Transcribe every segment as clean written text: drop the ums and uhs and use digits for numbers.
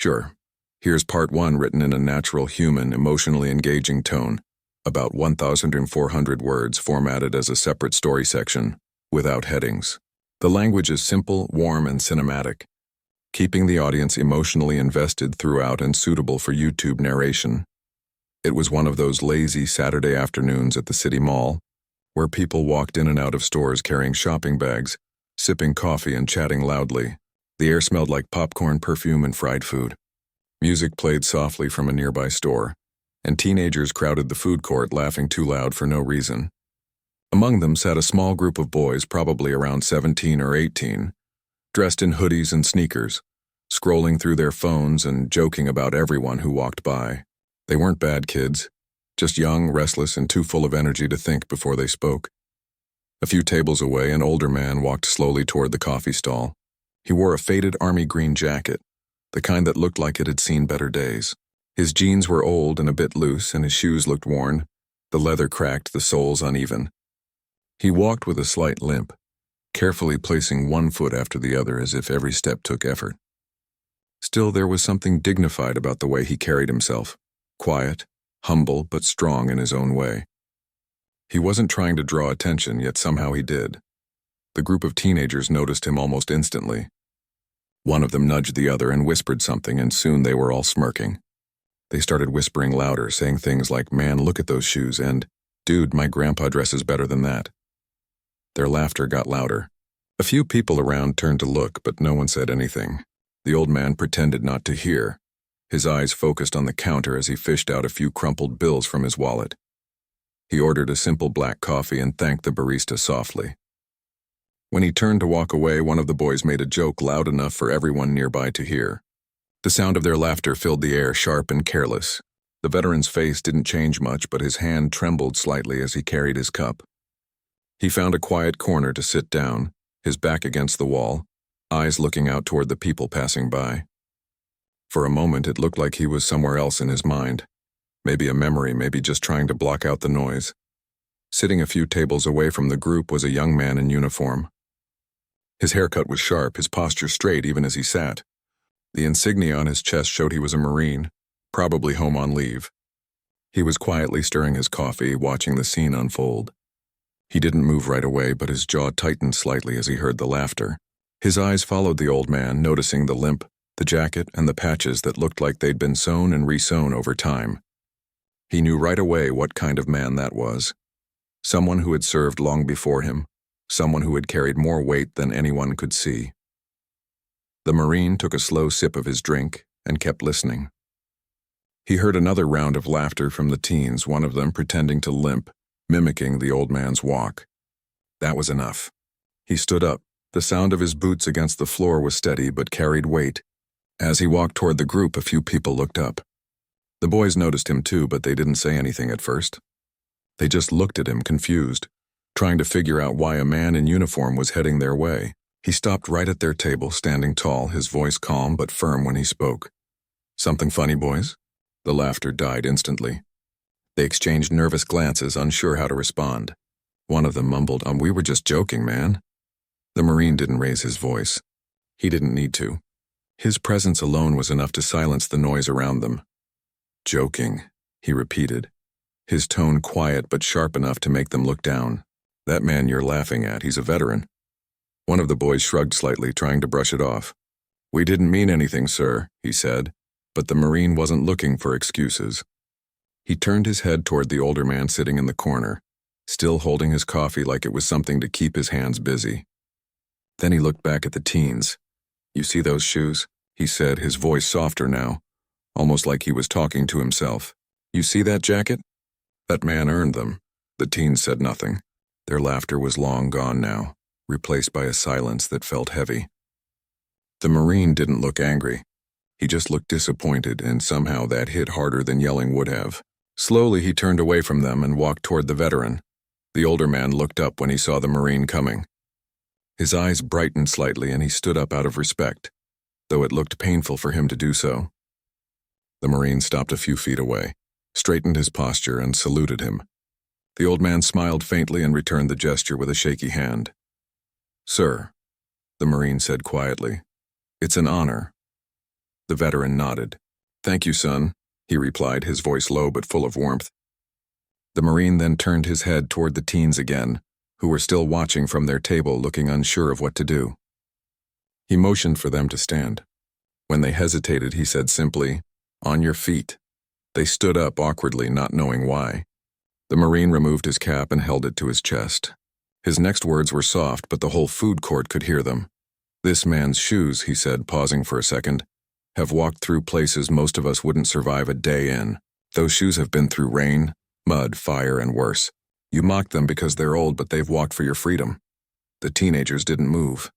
Sure. Here's part 1 written in a natural, human, emotionally engaging tone, about 1,400 words formatted as a separate story section, without headings. The language is simple, warm, and cinematic, keeping the audience emotionally invested throughout and suitable for YouTube narration. It was one of those lazy Saturday afternoons at the city mall, where people walked in and out of stores carrying shopping bags, sipping coffee and chatting loudly. The air smelled like popcorn, perfume, and fried food. Music played softly from a nearby store, and teenagers crowded the food court laughing too loud for no reason. Among them sat a small group of boys, probably around 17 or 18, dressed in hoodies and sneakers, scrolling through their phones and joking about everyone who walked by. They weren't bad kids, just young, restless, and too full of energy to think before they spoke. A few tables away, an older man walked slowly toward the coffee stall. He wore a faded army green jacket, the kind that looked like it had seen better days. His jeans were old and a bit loose, and his shoes looked worn, the leather cracked, the soles uneven. He walked with a slight limp, carefully placing one foot after the other as if every step took effort. Still, there was something dignified about the way he carried himself, quiet, humble, but strong in his own way. He wasn't trying to draw attention, yet somehow he did. The group of teenagers noticed him almost instantly. One of them nudged the other and whispered something, and soon they were all smirking. They started whispering louder, saying things like, "Man, look at those shoes," and, "Dude, my grandpa dresses better than that." Their laughter got louder. A few people around turned to look, but no one said anything. The old man pretended not to hear, his eyes focused on the counter as he fished out a few crumpled bills from his wallet. He ordered a simple black coffee and thanked the barista softly. When he turned to walk away, one of the boys made a joke loud enough for everyone nearby to hear. The sound of their laughter filled the air, sharp and careless. The veteran's face didn't change much, but his hand trembled slightly as he carried his cup. He found a quiet corner to sit down, his back against the wall, eyes looking out toward the people passing by. For a moment, it looked like he was somewhere else in his mind. Maybe a memory, maybe just trying to block out the noise. Sitting a few tables away from the group was a young man in uniform. His haircut was sharp, his posture straight even as he sat. The insignia on his chest showed he was a Marine, probably home on leave. He was quietly stirring his coffee, watching the scene unfold. He didn't move right away, but his jaw tightened slightly as he heard the laughter. His eyes followed the old man, noticing the limp, the jacket, and the patches that looked like they'd been sewn and re-sewn over time. He knew right away what kind of man that was. Someone who had served long before him, someone who had carried more weight than anyone could see. The Marine took a slow sip of his drink and kept listening. He heard another round of laughter from the teens, one of them pretending to limp, mimicking the old man's walk. That was enough. He stood up. The sound of his boots against the floor was steady but carried weight. As he walked toward the group, a few people looked up. The boys noticed him too, but they didn't say anything at first. They just looked at him, confused, trying to figure out why a man in uniform was heading their way. He stopped right at their table, standing tall, his voice calm but firm when he spoke. "Something funny, boys?" The laughter died instantly. They exchanged nervous glances, unsure how to respond. One of them mumbled, "We were just joking, man." The Marine didn't raise his voice. He didn't need to. His presence alone was enough to silence the noise around them. "Joking," he repeated, his tone quiet but sharp enough to make them look down. "That man you're laughing at, he's a veteran." One of the boys shrugged slightly, trying to brush it off. "We didn't mean anything, sir," he said, but the Marine wasn't looking for excuses. He turned his head toward the older man sitting in the corner, still holding his coffee like it was something to keep his hands busy. Then he looked back at the teens. "You see those shoes?" he said, his voice softer now, almost like he was talking to himself. "You see that jacket? That man earned them." The teens said nothing. Their laughter was long gone now, replaced by a silence that felt heavy. The Marine didn't look angry. He just looked disappointed, and somehow that hit harder than yelling would have. Slowly he turned away from them and walked toward the veteran. The older man looked up when he saw the Marine coming. His eyes brightened slightly and he stood up out of respect, though it looked painful for him to do so. The Marine stopped a few feet away, straightened his posture, and saluted him. The old man smiled faintly and returned the gesture with a shaky hand. "Sir," the Marine said quietly, "it's an honor." The veteran nodded. "Thank you, son," he replied, his voice low but full of warmth. The Marine then turned his head toward the teens again, who were still watching from their table, looking unsure of what to do. He motioned for them to stand. When they hesitated, he said simply, "On your feet." They stood up awkwardly, not knowing why. The Marine removed his cap and held it to his chest. His next words were soft, but the whole food court could hear them. "This man's shoes," he said, pausing for a second, "have walked through places most of us wouldn't survive a day in. Those shoes have been through rain, mud, fire, and worse. You mocked them because they're old, but they've walked for your freedom." The teenagers didn't move.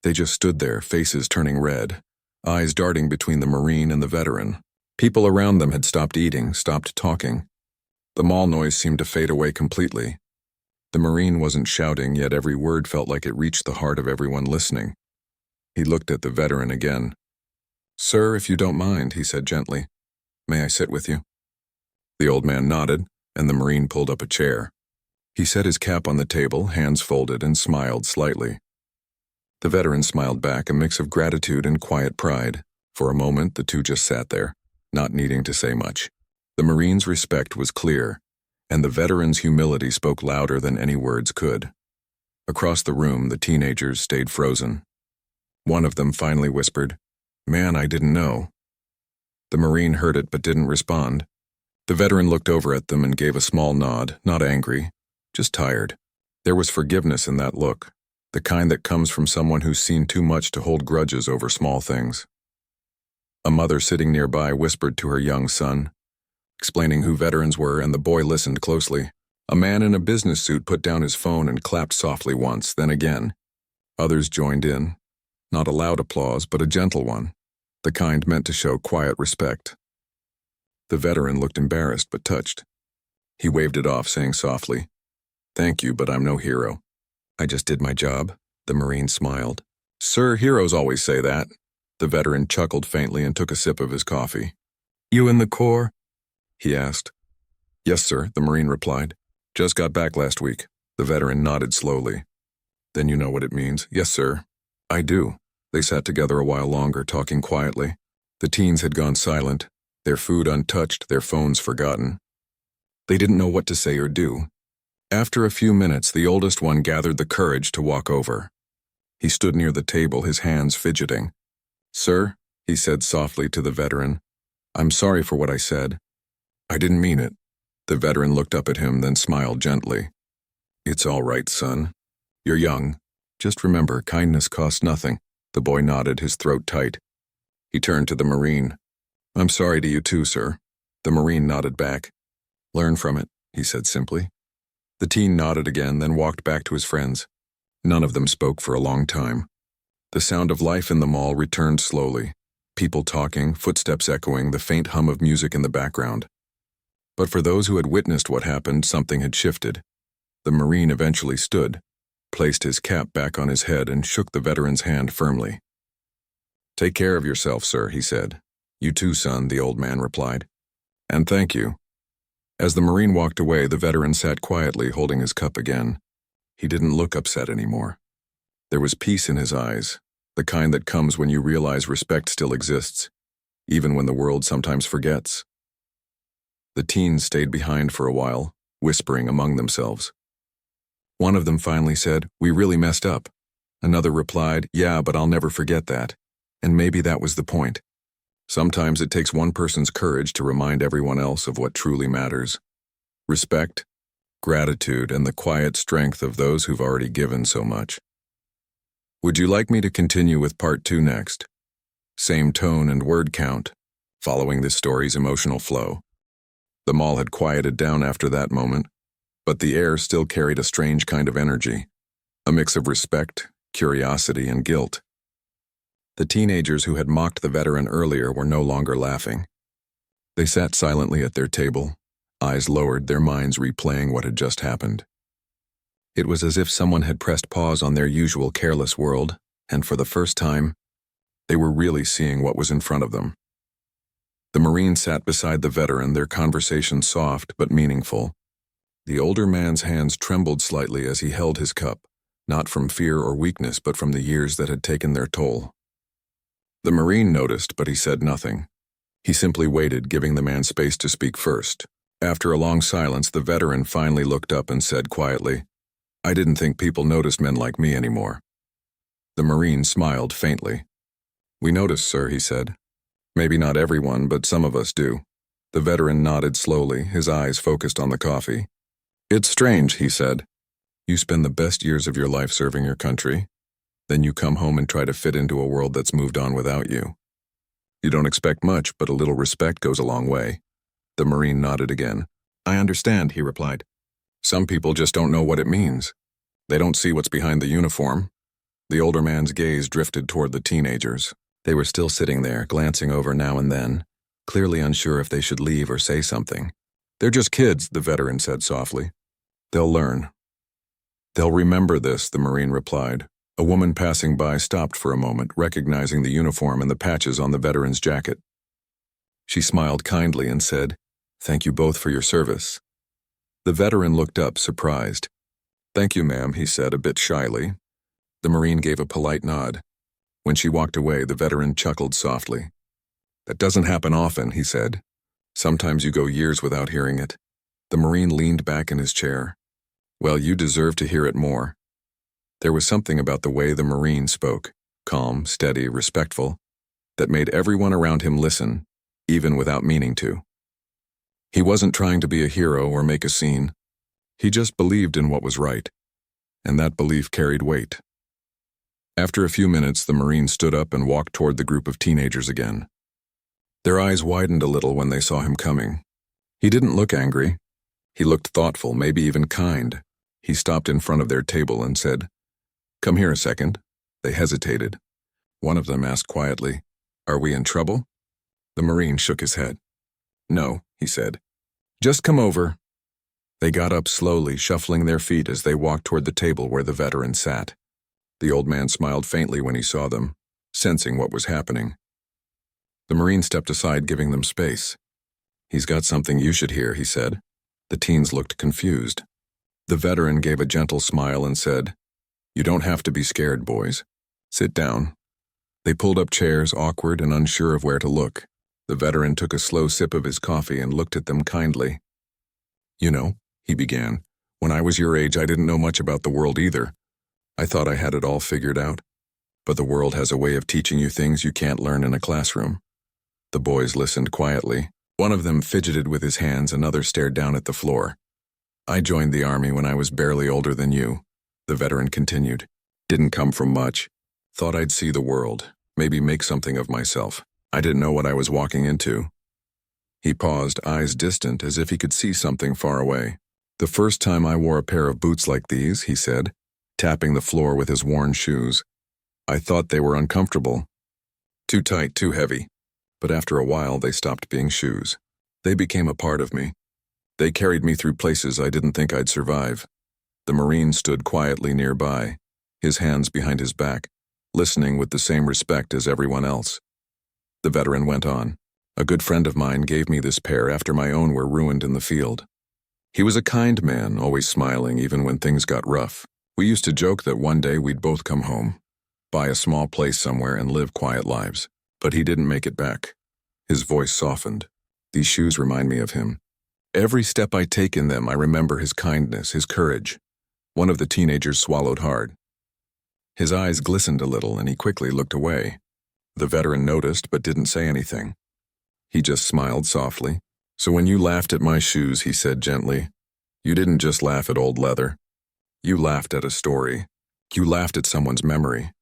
They just stood there, faces turning red, eyes darting between the Marine and the veteran. People around them had stopped eating, stopped talking. The mall noise seemed to fade away completely. The Marine wasn't shouting, yet every word felt like it reached the heart of everyone listening. He looked at the veteran again. "Sir, if you don't mind," he said gently, "may I sit with you?" The old man nodded, and the Marine pulled up a chair. He set his cap on the table, hands folded, and smiled slightly. The veteran smiled back, a mix of gratitude and quiet pride. For a moment, the two just sat there, not needing to say much. The Marine's respect was clear, and the veteran's humility spoke louder than any words could. Across the room, the teenagers stayed frozen. One of them finally whispered, "Man, I didn't know." The Marine heard it but didn't respond. The veteran looked over at them and gave a small nod, not angry, just tired. There was forgiveness in that look, the kind that comes from someone who's seen too much to hold grudges over small things. A mother sitting nearby whispered to her young son, explaining who veterans were, and the boy listened closely. A man in a business suit put down his phone and clapped softly once, then again. Others joined in, not a loud applause, but a gentle one, the kind meant to show quiet respect. The veteran looked embarrassed but touched. He waved it off, saying softly, "Thank you, but I'm no hero. I just did my job." The Marine smiled. "Sir, heroes always say that." The veteran chuckled faintly and took a sip of his coffee. "You in the Corps?" he asked. "Yes, sir," the Marine replied. "Just got back last week." The veteran nodded slowly. "Then you know what it means." "Yes, sir." "I do." They sat together a while longer, talking quietly. The teens had gone silent, their food untouched, their phones forgotten. They didn't know what to say or do. After a few minutes, the oldest one gathered the courage to walk over. He stood near the table, his hands fidgeting. "Sir," he said softly to the veteran, "I'm sorry for what I said. I didn't mean it." The veteran looked up at him, then smiled gently. "It's all right, son. You're young. Just remember, kindness costs nothing." The boy nodded, his throat tight. He turned to the Marine. "I'm sorry to you too, sir." The Marine nodded back. "Learn from it," he said simply. The teen nodded again, then walked back to his friends. None of them spoke for a long time. The sound of life in the mall returned slowly. People talking, footsteps echoing, the faint hum of music in the background. But for those who had witnessed what happened, something had shifted. The Marine eventually stood, placed his cap back on his head, and shook the veteran's hand firmly. "Take care of yourself, sir," he said. "You too, son," the old man replied. "And thank you." As the Marine walked away, the veteran sat quietly, holding his cup again. He didn't look upset anymore. There was peace in his eyes, the kind that comes when you realize respect still exists, even when the world sometimes forgets. The teens stayed behind for a while, whispering among themselves. One of them finally said, "We really messed up." Another replied, "Yeah, but I'll never forget that." And maybe that was the point. Sometimes it takes one person's courage to remind everyone else of what truly matters. Respect, gratitude, and the quiet strength of those who've already given so much. Would you like me to continue with part 2 next? Same tone and word count, following this story's emotional flow. The mall had quieted down after that moment, but the air still carried a strange kind of energy, a mix of respect, curiosity, and guilt. The teenagers who had mocked the veteran earlier were no longer laughing. They sat silently at their table, eyes lowered, their minds replaying what had just happened. It was as if someone had pressed pause on their usual careless world, and for the first time, they were really seeing what was in front of them. The Marine sat beside the veteran, their conversation soft but meaningful. The older man's hands trembled slightly as he held his cup, not from fear or weakness but from the years that had taken their toll. The Marine noticed, but he said nothing. He simply waited, giving the man space to speak first. After a long silence, the veteran finally looked up and said quietly, "I didn't think people noticed men like me anymore." The Marine smiled faintly. "We notice, sir," he said. "Maybe not everyone, but some of us do." The veteran nodded slowly, his eyes focused on the coffee. "It's strange," he said. "You spend the best years of your life serving your country. Then you come home and try to fit into a world that's moved on without you. You don't expect much, but a little respect goes a long way." The Marine nodded again. "I understand," he replied. "Some people just don't know what it means. They don't see what's behind the uniform." The older man's gaze drifted toward the teenagers. They were still sitting there, glancing over now and then, clearly unsure if they should leave or say something. "They're just kids," the veteran said softly. "They'll learn." "They'll remember this," the Marine replied. A woman passing by stopped for a moment, recognizing the uniform and the patches on the veteran's jacket. She smiled kindly and said, "Thank you both for your service." The veteran looked up, surprised. "Thank you, ma'am," he said a bit shyly. The Marine gave a polite nod. When she walked away, the veteran chuckled softly. "That doesn't happen often," he said. "Sometimes you go years without hearing it." The Marine leaned back in his chair. "Well, you deserve to hear it more." There was something about the way the Marine spoke, calm, steady, respectful, that made everyone around him listen, even without meaning to. He wasn't trying to be a hero or make a scene. He just believed in what was right, and that belief carried weight. After a few minutes, the Marine stood up and walked toward the group of teenagers again. Their eyes widened a little when they saw him coming. He didn't look angry. He looked thoughtful, maybe even kind. He stopped in front of their table and said, "Come here a second." They hesitated. One of them asked quietly, "Are we in trouble?" The Marine shook his head. "No," he said. "Just come over." They got up slowly, shuffling their feet as they walked toward the table where the veteran sat. The old man smiled faintly when he saw them, sensing what was happening. The Marine stepped aside, giving them space. "He's got something you should hear," he said. The teens looked confused. The veteran gave a gentle smile and said, "You don't have to be scared, boys. Sit down." They pulled up chairs, awkward and unsure of where to look. The veteran took a slow sip of his coffee and looked at them kindly. "You know," he began, "when I was your age, I didn't know much about the world either. I thought I had it all figured out. But the world has a way of teaching you things you can't learn in a classroom." The boys listened quietly. One of them fidgeted with his hands, another stared down at the floor. "I joined the Army when I was barely older than you," the veteran continued. "Didn't come from much. Thought I'd see the world, maybe make something of myself. I didn't know what I was walking into." He paused, eyes distant, as if he could see something far away. "The first time I wore a pair of boots like these," he said, tapping the floor with his worn shoes, "I thought they were uncomfortable. Too tight, too heavy. But after a while, they stopped being shoes. They became a part of me. They carried me through places I didn't think I'd survive." The Marine stood quietly nearby, his hands behind his back, listening with the same respect as everyone else. The veteran went on. "A good friend of mine gave me this pair after my own were ruined in the field. He was a kind man, always smiling even when things got rough. We used to joke that one day we'd both come home, buy a small place somewhere and live quiet lives. But he didn't make it back." His voice softened. "These shoes remind me of him. Every step I take in them, I remember his kindness, his courage." One of the teenagers swallowed hard. His eyes glistened a little, and he quickly looked away. The veteran noticed but didn't say anything. He just smiled softly. "So when you laughed at my shoes," he said gently, "you didn't just laugh at old leather. You laughed at a story. You laughed at someone's memory."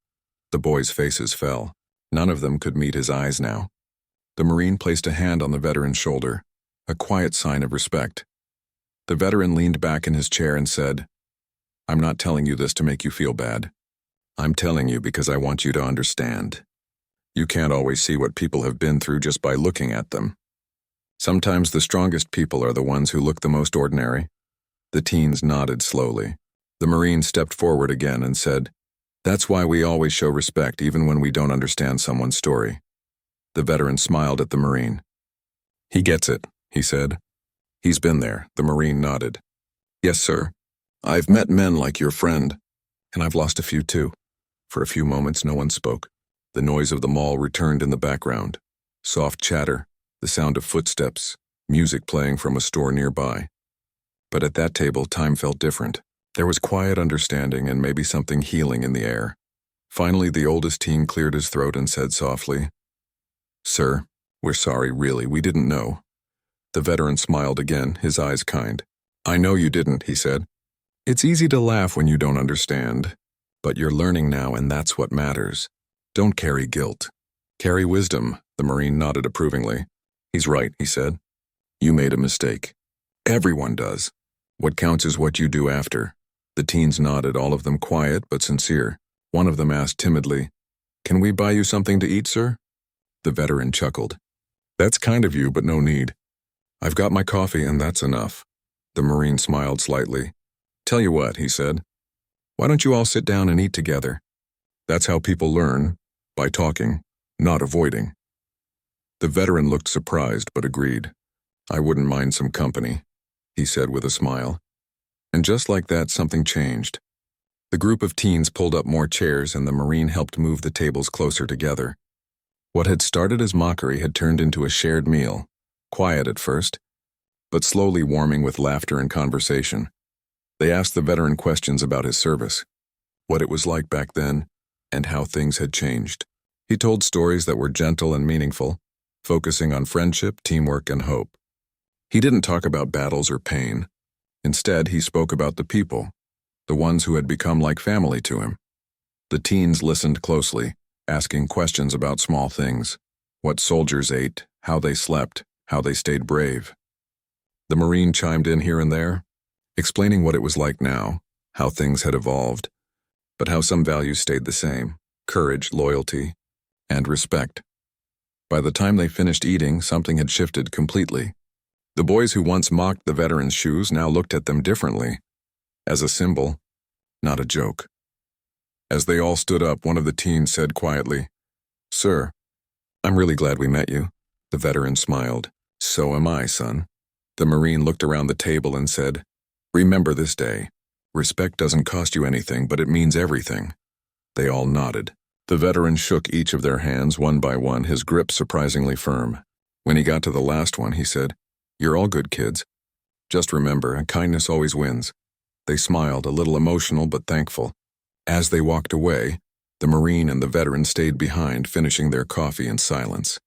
The boys' faces fell. None of them could meet his eyes now. The Marine placed a hand on the veteran's shoulder, a quiet sign of respect. The veteran leaned back in his chair and said, "I'm not telling you this to make you feel bad. I'm telling you because I want you to understand. You can't always see what people have been through just by looking at them. Sometimes the strongest people are the ones who look the most ordinary." The teens nodded slowly. The Marine stepped forward again and said, "That's why we always show respect even when we don't understand someone's story." The veteran smiled at the Marine. "He gets it," he said. "He's been there." The Marine nodded. "Yes, sir. I've met men like your friend, and I've lost a few too." For a few moments, no one spoke. The noise of the mall returned in the background. Soft chatter, the sound of footsteps, music playing from a store nearby. But at that table, time felt different. There was quiet understanding and maybe something healing in the air. Finally, the oldest teen cleared his throat and said softly, "Sir, we're sorry, really, we didn't know." The veteran smiled again, his eyes kind. "I know you didn't," he said. "It's easy to laugh when you don't understand. But you're learning now, and that's what matters. Don't carry guilt. Carry wisdom." The Marine nodded approvingly. "He's right," he said. "You made a mistake. Everyone does. What counts is what you do after." The teens nodded, all of them quiet but sincere. One of them asked timidly, "Can we buy you something to eat, sir?" The veteran chuckled. "That's kind of you, but no need. I've got my coffee and that's enough." The Marine smiled slightly. "Tell you what," he said. "Why don't you all sit down and eat together? That's how people learn, by talking, not avoiding." The veteran looked surprised but agreed. "I wouldn't mind some company," he said with a smile. And just like that, something changed. The group of teens pulled up more chairs and the Marine helped move the tables closer together. What had started as mockery had turned into a shared meal, quiet at first, but slowly warming with laughter and conversation. They asked the veteran questions about his service, what it was like back then, and how things had changed. He told stories that were gentle and meaningful, focusing on friendship, teamwork, and hope. He didn't talk about battles or pain. Instead, he spoke about the people, the ones who had become like family to him. The teens listened closely, asking questions about small things, what soldiers ate, how they slept, how they stayed brave. The Marine chimed in here and there, explaining what it was like now, how things had evolved, but how some values stayed the same: courage, loyalty, and respect. By the time they finished eating, something had shifted completely. The boys who once mocked the veterans' shoes now looked at them differently, as a symbol, not a joke. As they all stood up, one of the teens said quietly, "Sir, I'm really glad we met you." The veteran smiled. "So am I, son." The Marine looked around the table and said, "Remember this day. Respect doesn't cost you anything, but it means everything." They all nodded. The veteran shook each of their hands one by one, his grip surprisingly firm. When he got to the last one, he said, "You're all good kids. Just remember, kindness always wins." They smiled, a little emotional but thankful. As they walked away, the Marine and the veteran stayed behind, finishing their coffee in silence.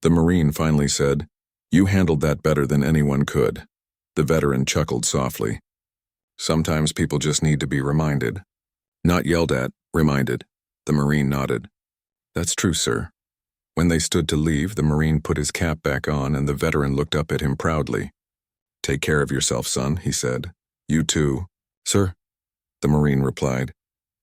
The Marine finally said, "You handled that better than anyone could." The veteran chuckled softly. "Sometimes people just need to be reminded." "Not yelled at, reminded." The Marine nodded. "That's true, sir." When they stood to leave, the Marine put his cap back on and the veteran looked up at him proudly. "Take care of yourself, son," he said. "You too." "Sir," the Marine replied.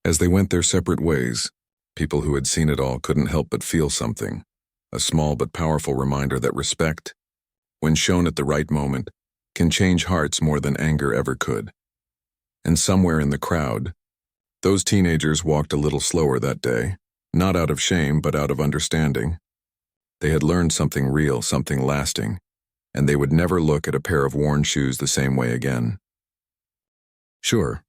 As they went their separate ways, people who had seen it all couldn't help but feel something, a small but powerful reminder that respect, when shown at the right moment, can change hearts more than anger ever could. And somewhere in the crowd, those teenagers walked a little slower that day, not out of shame but out of understanding. They had learned something real, something lasting, and they would never look at a pair of worn shoes the same way again. Sure.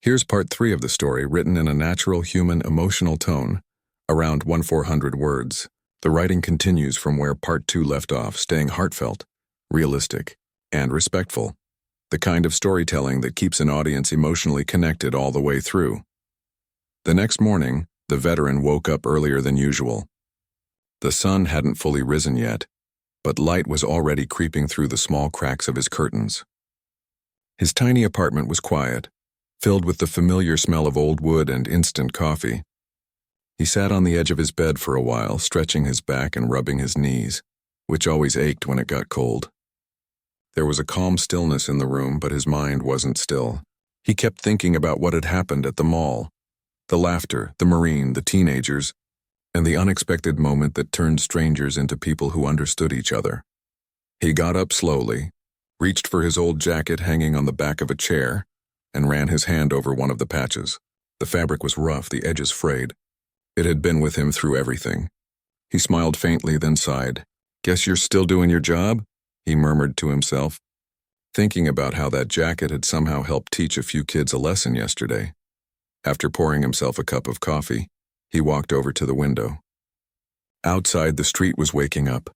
Here's part 3 of the story, written in a natural human emotional tone, around 1,400 words. The writing continues from where part 2 left off, staying heartfelt, realistic, and respectful. The kind of storytelling that keeps an audience emotionally connected all the way through. The next morning, the veteran woke up earlier than usual. The sun hadn't fully risen yet, but light was already creeping through the small cracks of his curtains. His tiny apartment was quiet, filled with the familiar smell of old wood and instant coffee. He sat on the edge of his bed for a while, stretching his back and rubbing his knees, which always ached when it got cold. There was a calm stillness in the room, but his mind wasn't still. He kept thinking about what had happened at the mall, the laughter, the Marine, the teenagers, and the unexpected moment that turned strangers into people who understood each other. He got up slowly, reached for his old jacket hanging on the back of a chair, and ran his hand over one of the patches. The fabric was rough, the edges frayed. It had been with him through everything. He smiled faintly, then sighed. "Guess you're still doing your job?" he murmured to himself, thinking about how that jacket had somehow helped teach a few kids a lesson yesterday. After pouring himself a cup of coffee, He walked over to the window. Outside, the street was waking up.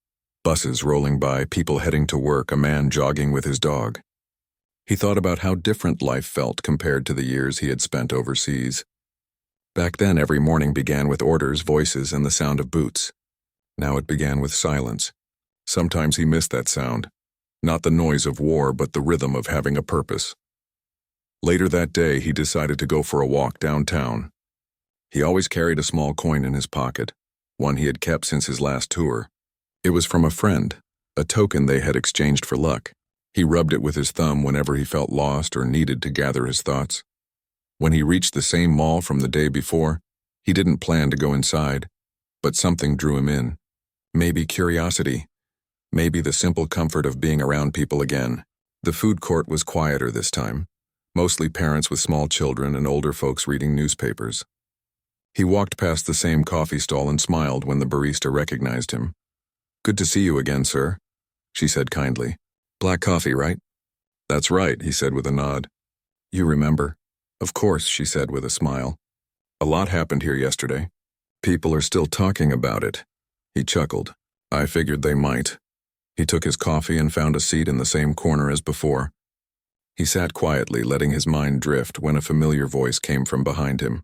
Buses rolling by, people heading to work, a man jogging with his dog. He thought about how different life felt compared to the years he had spent overseas. Back then, every morning began with orders, voices, and the sound of boots. Now it began with silence. Sometimes he missed that sound. Not the noise of war, but the rhythm of having a purpose. Later that day, he decided to go for a walk downtown. He always carried a small coin in his pocket, one he had kept since his last tour. It was from a friend, a token they had exchanged for luck. He rubbed it with his thumb whenever he felt lost or needed to gather his thoughts. When he reached the same mall from the day before, he didn't plan to go inside, but something drew him in. Maybe curiosity. Maybe the simple comfort of being around people again. The food court was quieter this time, mostly parents with small children and older folks reading newspapers. He walked past the same coffee stall and smiled when the barista recognized him. "Good to see you again, sir," she said kindly. "Black coffee, right?" "That's right," he said with a nod. "You remember?" "Of course," she said with a smile. "A lot happened here yesterday. People are still talking about it." He chuckled. "I figured they might." He took his coffee and found a seat in the same corner as before. He sat quietly, letting his mind drift, when a familiar voice came from behind him.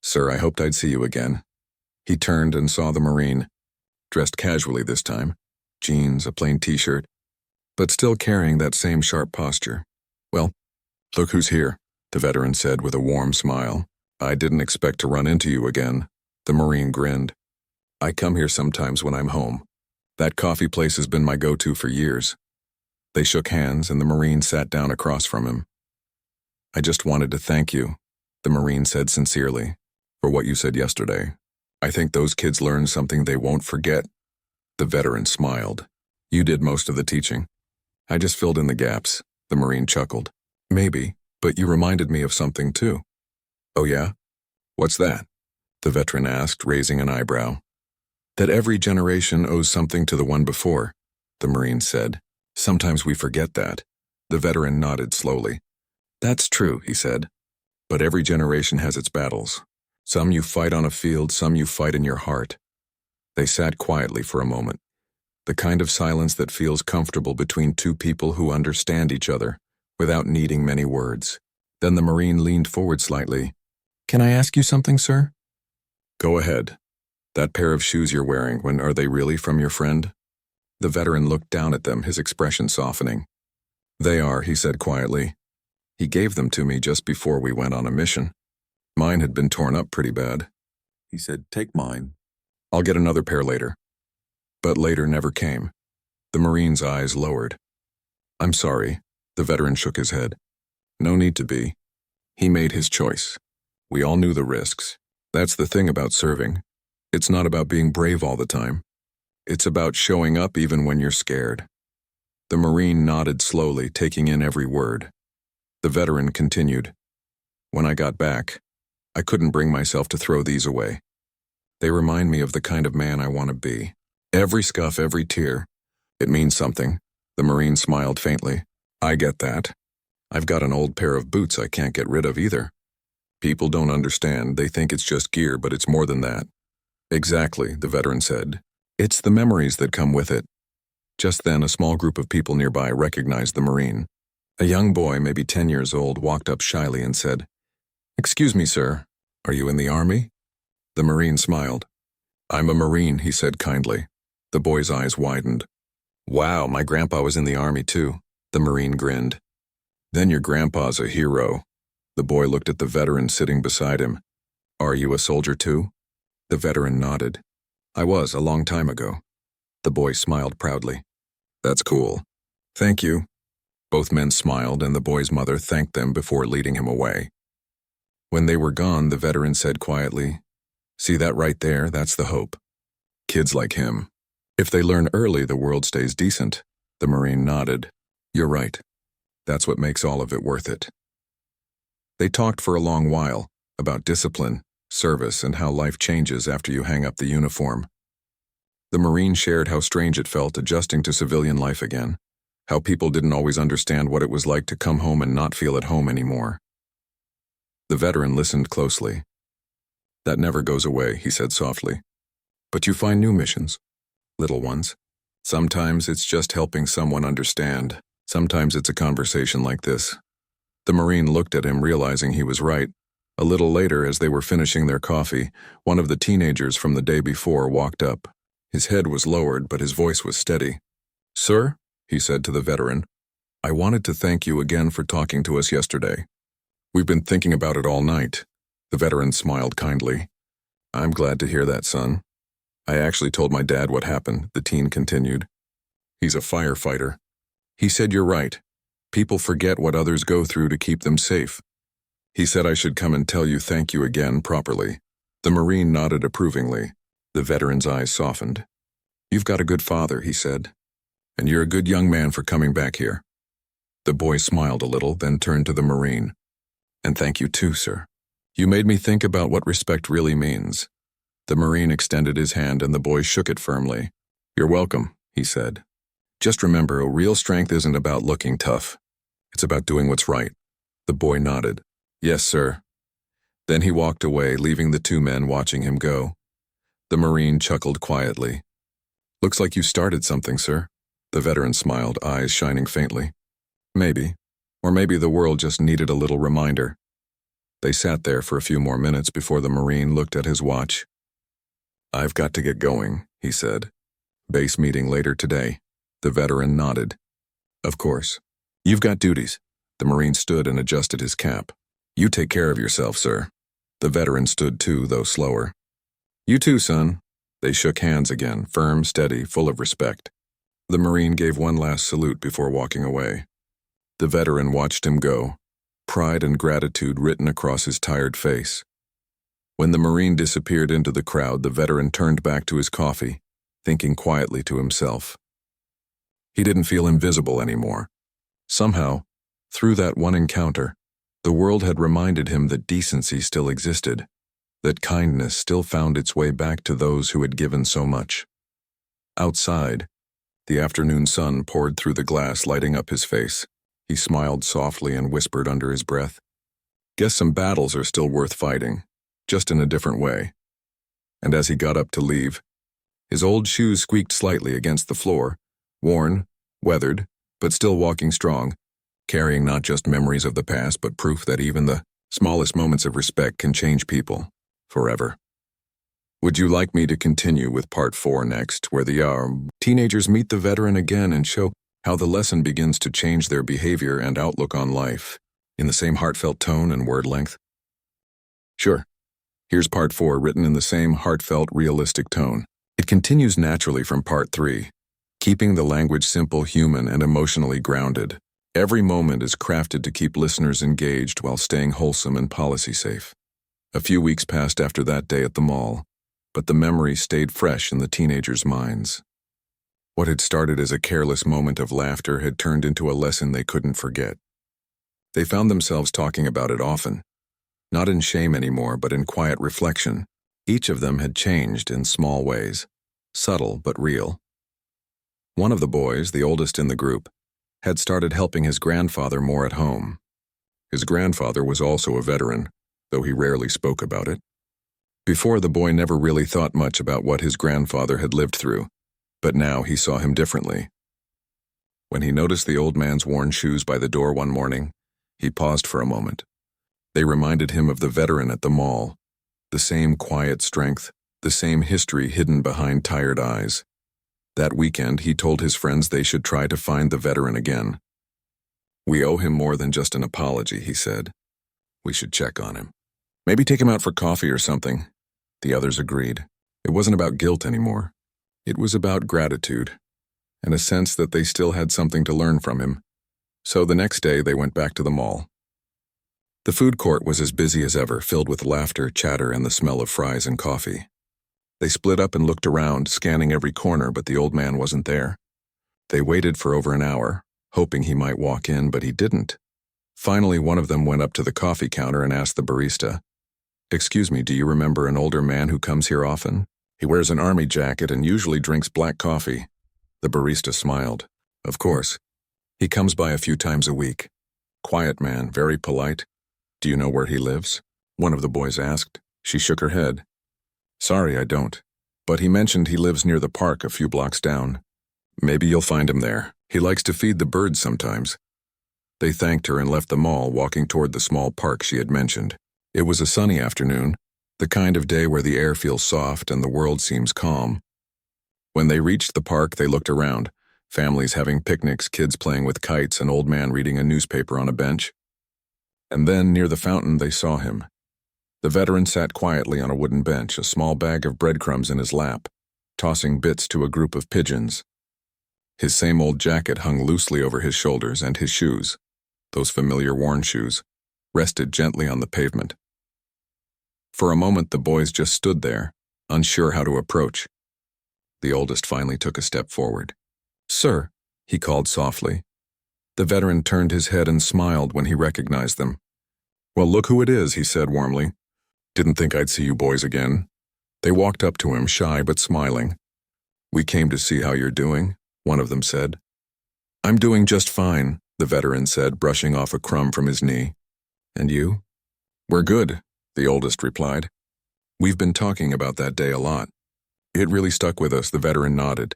"Sir, I hoped I'd see you again." He turned and saw the Marine, dressed casually this time, jeans, a plain t-shirt, but still carrying that same sharp posture. "Well, look who's here," the veteran said with a warm smile. "I didn't expect to run into you again." The Marine grinned. "I come here sometimes when I'm home. That coffee place has been my go-to for years." They shook hands and the Marine sat down across from him. "I just wanted to thank you," the Marine said sincerely, "for what you said yesterday. I think those kids learned something they won't forget." The veteran smiled. "You did most of the teaching. I just filled in the gaps," the Marine chuckled. "Maybe, but you reminded me of something too." "Oh yeah? What's that?" the veteran asked, raising an eyebrow. "That every generation owes something to the one before," the Marine said. "Sometimes we forget that." The veteran nodded slowly. "That's true," he said. "But every generation has its battles. Some you fight on a field, some you fight in your heart." They sat quietly for a moment, the kind of silence that feels comfortable between two people who understand each other, without needing many words. Then the Marine leaned forward slightly. "Can I ask you something, sir?" "Go ahead. That pair of shoes you're wearing, when are they really from your friend?" The veteran looked down at them, his expression softening. "They are," he said quietly. "He gave them to me just before we went on a mission. Mine had been torn up pretty bad." He said, "Take mine. I'll get another pair later." But later never came. The Marine's eyes lowered. "I'm sorry," the veteran shook his head. "No need to be. He made his choice. We all knew the risks. That's the thing about serving. It's not about being brave all the time. It's about showing up even when you're scared." The Marine nodded slowly, taking in every word. The veteran continued. "When I got back, I couldn't bring myself to throw these away. They remind me of the kind of man I want to be. Every scuff, every tear. It means something." The Marine smiled faintly. "I get that. I've got an old pair of boots I can't get rid of either. People don't understand. They think it's just gear, but it's more than that." "Exactly," the veteran said. "It's the memories that come with it." Just then, a small group of people nearby recognized the Marine. A young boy, maybe 10 years old, walked up shyly and said, "Excuse me, sir. Are you in the Army?" The Marine smiled. "I'm a Marine," he said kindly. The boy's eyes widened. "Wow, my grandpa was in the Army too." The Marine grinned. "Then your grandpa's a hero." The boy looked at the veteran sitting beside him. "Are you a soldier too?" The veteran nodded. "I was, a long time ago." The boy smiled proudly. "That's cool. Thank you." Both men smiled, and the boy's mother thanked them before leading him away. When they were gone, the veteran said quietly, "See that right there? That's the hope. Kids like him. If they learn early, the world stays decent." The Marine nodded. "You're right. That's what makes all of it worth it." They talked for a long while, about discipline, service, and how life changes after you hang up the uniform. The Marine shared how strange it felt adjusting to civilian life again, how people didn't always understand what it was like to come home and not feel at home anymore. The veteran listened closely. That never goes away, he said softly. But you find new missions, little ones. Sometimes it's just helping someone understand. Sometimes it's a conversation like this. The Marine looked at him, realizing he was right. A little later, as they were finishing their coffee, one of the teenagers from the day before walked up. His head was lowered, but his voice was steady. "Sir," he said to the veteran, "I wanted to thank you again for talking to us yesterday. We've been thinking about it all night." The veteran smiled kindly. "I'm glad to hear that, son. I actually told my dad what happened," the teen continued. "He's a firefighter. He said you're right. People forget what others go through to keep them safe. He said I should come and tell you thank you again properly." The Marine nodded approvingly. The veteran's eyes softened. "You've got a good father," he said. "And you're a good young man for coming back here." The boy smiled a little, then turned to the Marine. "And thank you too, sir. You made me think about what respect really means." The Marine extended his hand and the boy shook it firmly. "You're welcome," he said. "Just remember, a real strength isn't about looking tough. It's about doing what's right." The boy nodded. "Yes, sir." Then he walked away, leaving the two men watching him go. The Marine chuckled quietly. "Looks like you started something, sir." The veteran smiled, eyes shining faintly. "Maybe. Or maybe the world just needed a little reminder." They sat there for a few more minutes before the Marine looked at his watch. "I've got to get going," he said. "Base meeting later today." The veteran nodded. "Of course. You've got duties." The Marine stood and adjusted his cap. "You take care of yourself, sir." The veteran stood too, though slower. "You too, son." They shook hands again, firm, steady, full of respect. The Marine gave one last salute before walking away. The veteran watched him go, pride and gratitude written across his tired face. When the Marine disappeared into the crowd, the veteran turned back to his coffee, thinking quietly to himself. He didn't feel invisible anymore. Somehow, through that one encounter, the world had reminded him that decency still existed, that kindness still found its way back to those who had given so much. Outside, the afternoon sun poured through the glass, lighting up his face. He smiled softly and whispered under his breath, "Guess some battles are still worth fighting, just in a different way." And as he got up to leave, his old shoes squeaked slightly against the floor, worn, weathered, but still walking strong, carrying not just memories of the past, but proof that even the smallest moments of respect can change people forever. Would you like me to continue with part 4 next, where the teenagers meet the veteran again and show how the lesson begins to change their behavior and outlook on life, in the same heartfelt tone and word length? Sure. Here's part 4, written in the same heartfelt, realistic tone. It continues naturally from part 3, keeping the language simple, human, and emotionally grounded. Every moment is crafted to keep listeners engaged while staying wholesome and policy safe. A few weeks passed after that day at the mall, but the memory stayed fresh in the teenagers' minds. What had started as a careless moment of laughter had turned into a lesson they couldn't forget. They found themselves talking about it often, not in shame anymore, but in quiet reflection. Each of them had changed in small ways, subtle but real. One of the boys, the oldest in the group, had started helping his grandfather more at home. His grandfather was also a veteran, though he rarely spoke about it. Before, the boy never really thought much about what his grandfather had lived through, but now he saw him differently. When he noticed the old man's worn shoes by the door one morning, he paused for a moment. They reminded him of the veteran at the mall, the same quiet strength, the same history hidden behind tired eyes. That weekend, he told his friends they should try to find the veteran again. "We owe him more than just an apology," he said. "We should check on him. Maybe take him out for coffee or something." The others agreed. It wasn't about guilt anymore. It was about gratitude, and a sense that they still had something to learn from him. So the next day, they went back to the mall. The food court was as busy as ever, filled with laughter, chatter, and the smell of fries and coffee. They split up and looked around, scanning every corner, but the old man wasn't there. They waited for over an hour, hoping he might walk in, but he didn't. Finally, one of them went up to the coffee counter and asked the barista, "Excuse me, do you remember an older man who comes here often? He wears an army jacket and usually drinks black coffee." The barista smiled. "Of course. He comes by a few times a week. Quiet man, very polite. Do you know where he lives?" One of the boys asked. She shook her head. Sorry, I don't. But he mentioned he lives near the park a few blocks down. Maybe you'll find him there. He likes to feed the birds sometimes. They thanked her and left the mall, walking toward the small park she had mentioned. It was a sunny afternoon, the kind of day where the air feels soft and the world seems calm. When they reached the park, they looked around, families having picnics, kids playing with kites, an old man reading a newspaper on a bench. And then, near the fountain, they saw him. The veteran sat quietly on a wooden bench, a small bag of breadcrumbs in his lap, tossing bits to a group of pigeons. His same old jacket hung loosely over his shoulders, and his shoes, those familiar worn shoes, rested gently on the pavement. For a moment, the boys just stood there, unsure how to approach. The oldest finally took a step forward. "Sir," he called softly. The veteran turned his head and smiled when he recognized them. "Well, look who it is," he said warmly. "Didn't think I'd see you boys again." They walked up to him, shy but smiling. "We came to see how you're doing," one of them said. "I'm doing just fine," the veteran said, brushing off a crumb from his knee. "And you?" "We're good," the oldest replied. "We've been talking about that day a lot. It really stuck with us," the veteran nodded.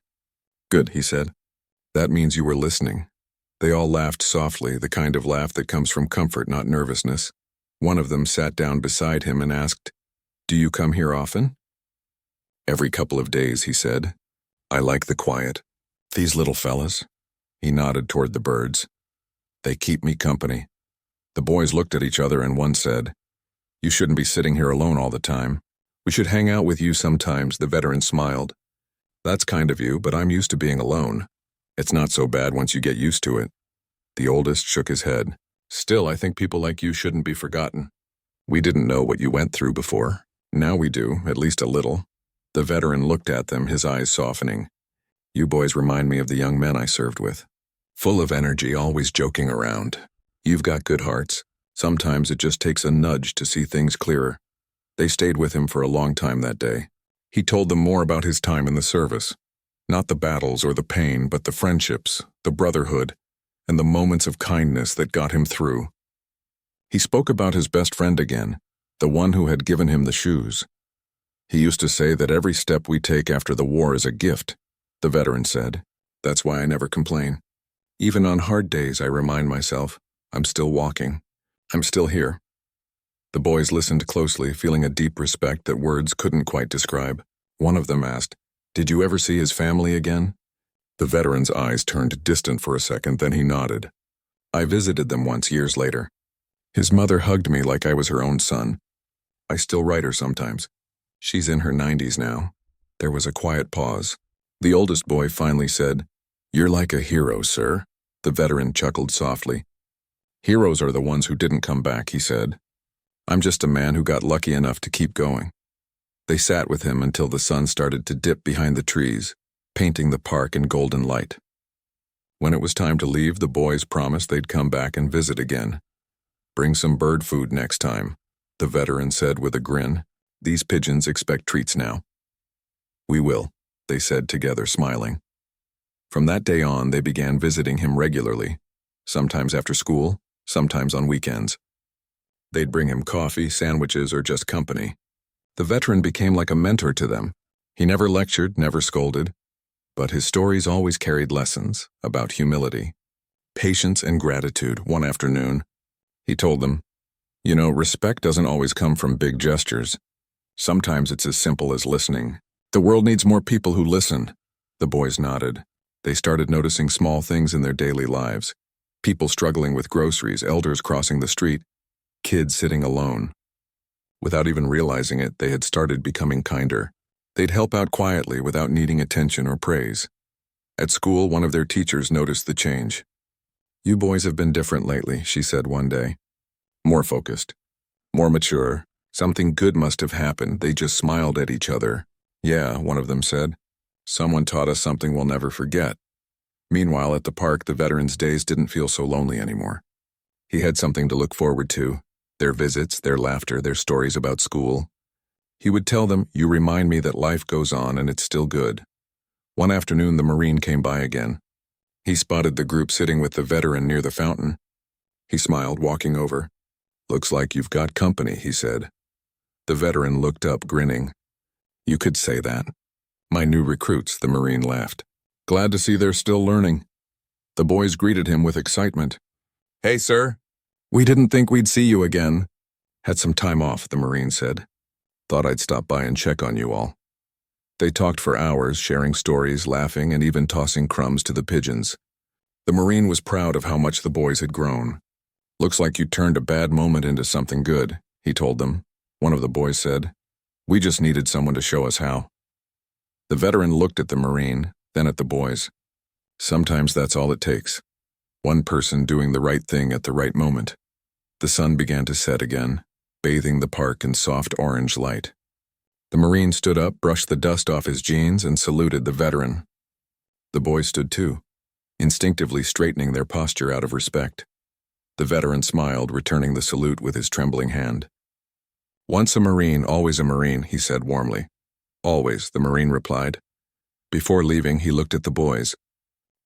"Good," he said. "That means you were listening." They all laughed softly, the kind of laugh that comes from comfort, not nervousness. One of them sat down beside him and asked, "Do you come here often?" "Every couple of days," he said. "I like the quiet. These little fellas," he nodded toward the birds, "they keep me company." The boys looked at each other and one said, "You shouldn't be sitting here alone all the time. We should hang out with you sometimes," the veteran smiled. "That's kind of you, but I'm used to being alone. It's not so bad once you get used to it." The oldest shook his head. "Still, I think people like you shouldn't be forgotten. We didn't know what you went through before. Now we do, at least a little." The veteran looked at them, his eyes softening. "You boys remind me of the young men I served with. Full of energy, always joking around. You've got good hearts. Sometimes it just takes a nudge to see things clearer." They stayed with him for a long time that day. He told them more about his time in the service. Not the battles or the pain, but the friendships, the brotherhood, and the moments of kindness that got him through. He spoke about his best friend again, the one who had given him the shoes. "He used to say that every step we take after the war is a gift," the veteran said. "That's why I never complain. Even on hard days, I remind myself, I'm still walking. I'm still here." The boys listened closely, feeling a deep respect that words couldn't quite describe. One of them asked, "Did you ever see his family again?" The veteran's eyes turned distant for a second, then he nodded. "I visited them once years later. His mother hugged me like I was her own son. I still write her sometimes. She's in her 90s now." There was a quiet pause. The oldest boy finally said, "You're like a hero, sir." The veteran chuckled softly. "Heroes are the ones who didn't come back," he said. "I'm just a man who got lucky enough to keep going." They sat with him until the sun started to dip behind the trees, painting the park in golden light. When it was time to leave, the boys promised they'd come back and visit again. "Bring some bird food next time," the veteran said with a grin. "These pigeons expect treats now." "We will," they said together, smiling. From that day on, they began visiting him regularly, sometimes after school, sometimes on weekends. They'd bring him coffee, sandwiches, or just company. The veteran became like a mentor to them. He never lectured, never scolded, but his stories always carried lessons about humility, patience, and gratitude. One afternoon, he told them, "You know, respect doesn't always come from big gestures. Sometimes it's as simple as listening. The world needs more people who listen." The boys nodded. They started noticing small things in their daily lives. People struggling with groceries, elders crossing the street, kids sitting alone. Without even realizing it, they had started becoming kinder. They'd help out quietly without needing attention or praise. At school, one of their teachers noticed the change. "You boys have been different lately," she said one day. "More focused, more mature. Something good must have happened." They just smiled at each other. "Yeah," one of them said. "Someone taught us something we'll never forget." Meanwhile, at the park, the veteran's days didn't feel so lonely anymore. He had something to look forward to. Their visits, their laughter, their stories about school. He would tell them, "You remind me that life goes on and it's still good." One afternoon, the Marine came by again. He spotted the group sitting with the veteran near the fountain. He smiled, walking over. "Looks like you've got company," he said. The veteran looked up, grinning. You could say that. My new recruits, the Marine laughed. Glad to see they're still learning. The boys greeted him with excitement. Hey, sir. We didn't think we'd see you again. Had some time off, the Marine said. Thought I'd stop by and check on you all. They talked for hours, sharing stories, laughing, and even tossing crumbs to the pigeons. The Marine was proud of how much the boys had grown. Looks like you turned a bad moment into something good, he told them. One of the boys said. We just needed someone to show us how. The veteran looked at the Marine, then at the boys. Sometimes that's all it takes. One person doing the right thing at the right moment. The sun began to set again, bathing the park in soft orange light. The Marine stood up, brushed the dust off his jeans, and saluted the veteran. The boys stood too, instinctively straightening their posture out of respect. The veteran smiled, returning the salute with his trembling hand. Once a Marine, always a Marine, he said warmly. Always, the Marine replied. Before leaving, he looked at the boys.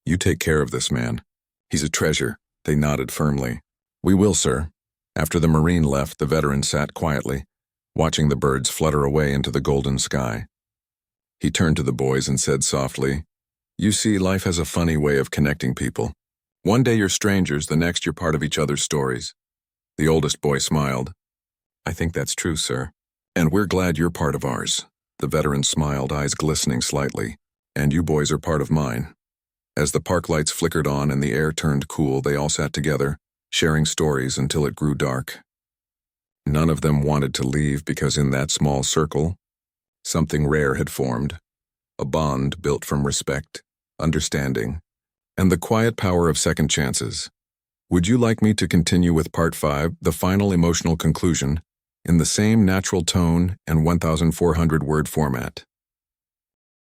You take care of this man. He's a treasure. They nodded firmly. We will, sir. After the Marine left, the veteran sat quietly, watching the birds flutter away into the golden sky. He turned to the boys and said softly, You see, life has a funny way of connecting people. One day you're strangers, the next you're part of each other's stories. The oldest boy smiled. I think that's true, sir. And we're glad you're part of ours. The veteran smiled, eyes glistening slightly. And you boys are part of mine. As the park lights flickered on and the air turned cool, they all sat together, sharing stories until it grew dark. None of them wanted to leave because in that small circle, something rare had formed, a bond built from respect, understanding, and the quiet power of second chances. Would you like me to continue with Part 5, the final emotional conclusion, in the same natural tone and 1,400-word format?